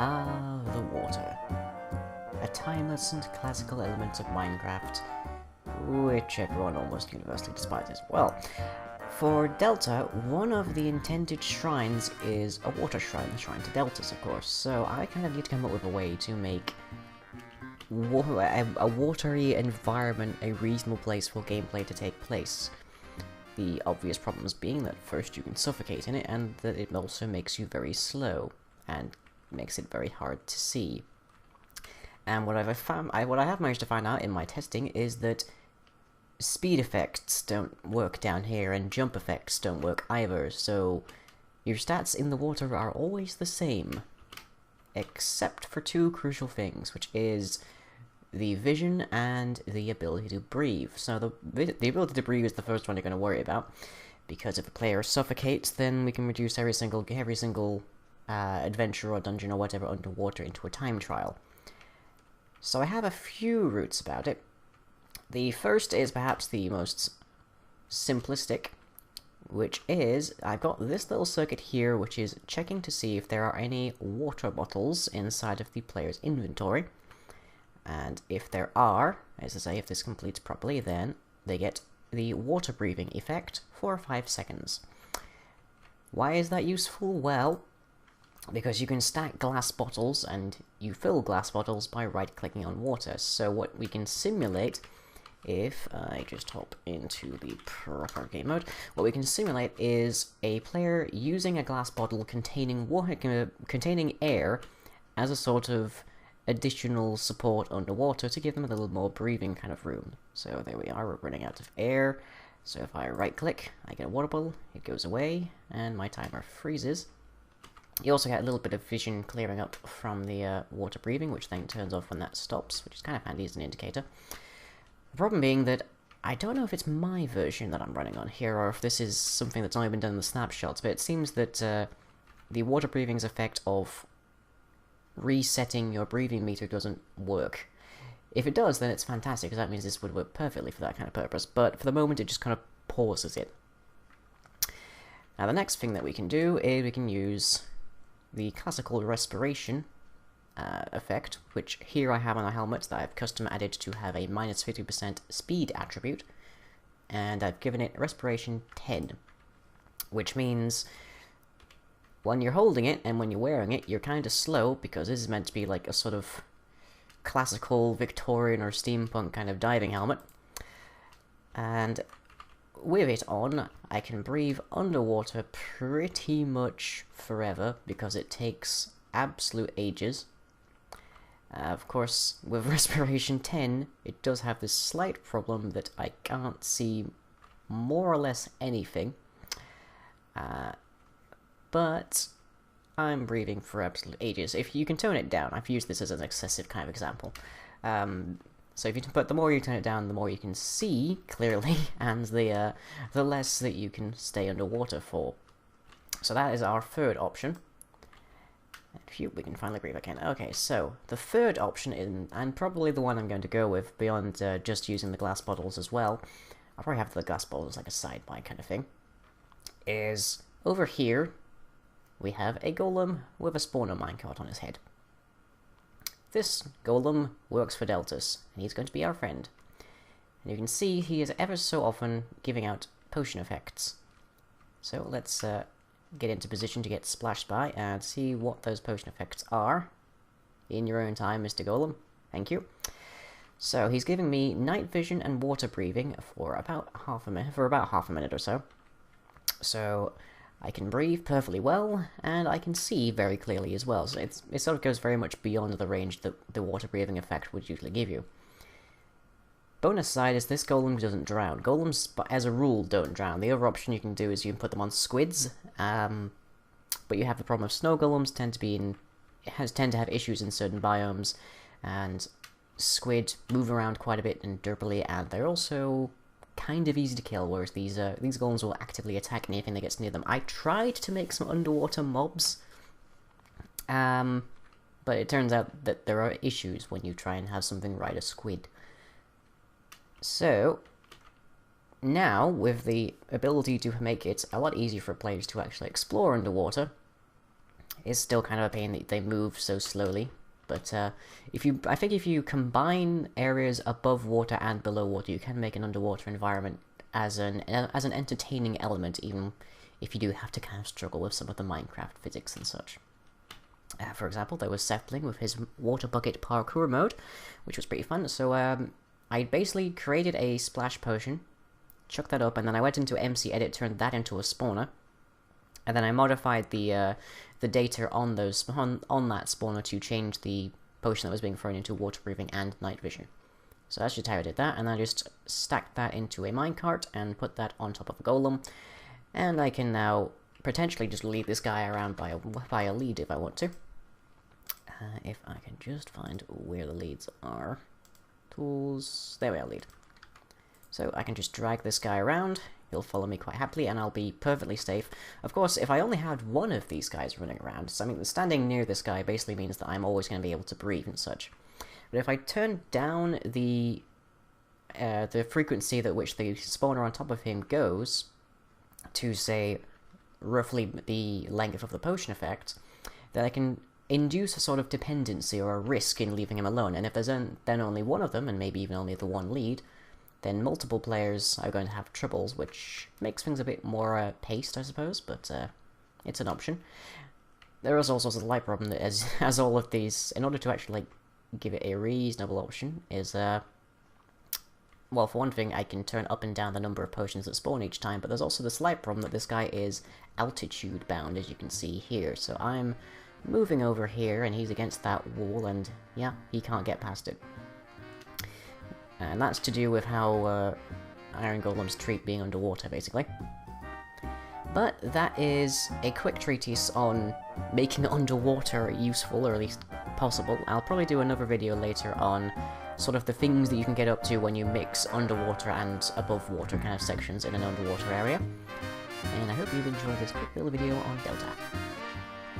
Ah, the water. A timeless and classical element of Minecraft, which everyone almost universally despises. Well, for Delta, one of the intended shrines is a water shrine, the Shrine to Deltas, of course, so I kind of need to come up with a way to make a watery environment a reasonable place for gameplay to take place. The obvious problems being that first you can suffocate in it, and that it also makes you very slow, and makes it very hard to see. And what I have managed to find out in my testing is that speed effects don't work down here, and jump effects don't work either, so your stats in the water are always the same. Except for two crucial things, which is the vision and the ability to breathe. So the ability to breathe is the first one you're going to worry about, because if a player suffocates, then we can reduce every single adventure or dungeon or whatever underwater into a time trial. So I have a few routes about it. The first is perhaps the most simplistic, which is, I've got this little circuit here, which is checking to see if there are any water bottles inside of the player's inventory. And if there are, as I say, if this completes properly, then they get the water breathing effect for 5 seconds. Why is that useful? Well, because you can stack glass bottles, and you fill glass bottles by right-clicking on water. So what we can simulate, if I just hop into the proper game mode, what we can simulate is a player using a glass bottle containing water, containing air as a sort of additional support underwater to give them a little more breathing kind of room. So there we are, we're running out of air. So if I right-click, I get a water bottle, it goes away, and my timer freezes. You also get a little bit of vision clearing up from the water breathing, which then turns off when that stops, which is kind of handy as an indicator. The problem being that I don't know if it's my version that I'm running on here, or if this is something that's only been done in the snapshots, but it seems that the water breathing's effect of resetting your breathing meter doesn't work. If it does, then it's fantastic, because that means this would work perfectly for that kind of purpose, but for the moment it just kind of pauses it. Now the next thing that we can do is we can use the classical respiration effect, which here I have on a helmet that I've custom added to have a minus 50% speed attribute, and I've given it respiration 10, which means when you're holding it and when you're wearing it, you're kind of slow, because this is meant to be like a sort of classical Victorian or steampunk kind of diving helmet. And with it on, I can breathe underwater pretty much forever, because it takes absolute ages. Of course, with respiration 10, it does have this slight problem that I can't see more or less anything. But I'm breathing for absolute ages. If you can tone it down, I've used this as an excessive kind of example. So but the more you turn it down, the more you can see clearly, and the less that you can stay underwater for. So that is our third option. Phew, we can finally breathe again. Okay, so the third option, and probably the one I'm going to go with, beyond just using the glass bottles as well, I'll probably have the glass bottles like a sidebar kind of thing, is over here we have a golem with a spawner minecart on his head. This golem works for Deltas, and he's going to be our friend. And you can see he is ever so often giving out potion effects. So let's get into position to get splashed by and see what those potion effects are. In your own time, Mr. Golem. Thank you. So he's giving me night vision and water breathing for about half a minute or so. So I can breathe perfectly well, and I can see very clearly as well, so it sort of goes very much beyond the range that the water breathing effect would usually give you. Bonus side is this golem doesn't drown. Golems, as a rule, don't drown. The other option you can do is you can put them on squids, but you have the problem of snow golems tend to have issues in certain biomes, and squid move around quite a bit and derpily, and they're also kind of easy to kill, whereas these golems will actively attack anything that gets near them. I tried to make some underwater mobs, but it turns out that there are issues when you try and have something ride a squid. So, now, with the ability to make it a lot easier for players to actually explore underwater, It's still kind of a pain that they move so slowly. But I think if you combine areas above water and below water, you can make an underwater environment as an entertaining element, even if you do have to kind of struggle with some of the Minecraft physics and such. For example, there was Sepling with his water bucket parkour mode, which was pretty fun. So I basically created a splash potion, chucked that up, and then I went into MC Edit, turned that into a spawner, and then I modified the data on those on that spawner to change the potion that was being thrown into water breathing and night vision. So that's just how I did that, and I just stacked that into a minecart and put that on top of a golem, and I can now potentially just lead this guy around by a lead if I want to. If I can just find where the leads are. Tools, there we are, lead. So I can just drag this guy around, he'll follow me quite happily, and I'll be perfectly safe. Of course, if I only had one of these guys running around, so I mean, standing near this guy basically means that I'm always going to be able to breathe and such. But if I turn down the frequency at which the spawner on top of him goes, to say, roughly the length of the potion effect, then I can induce a sort of dependency or a risk in leaving him alone, and if there's then only one of them, and maybe even only the one lead, then multiple players are going to have troubles, which makes things a bit more paced, I suppose, but it's an option. There is also a slight problem that as all of these, in order to actually like give it a reasonable option, is well, for one thing, I can turn up and down the number of potions that spawn each time, but there's also the slight problem that this guy is altitude bound, as you can see here, so I'm moving over here, and he's against that wall, and yeah, he can't get past it. And that's to do with how iron golems treat being underwater, basically. But that is a quick treatise on making underwater useful, or at least possible. I'll probably do another video later on sort of the things that you can get up to when you mix underwater and above water kind of sections in an underwater area. And I hope you've enjoyed this quick little video on Delta.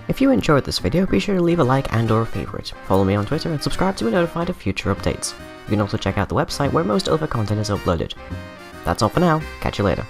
If you enjoyed this video, be sure to leave a like and or a favourite, follow me on Twitter, and subscribe to be notified of future updates. You can also check out the website where most other content is uploaded. That's all for now, catch you later.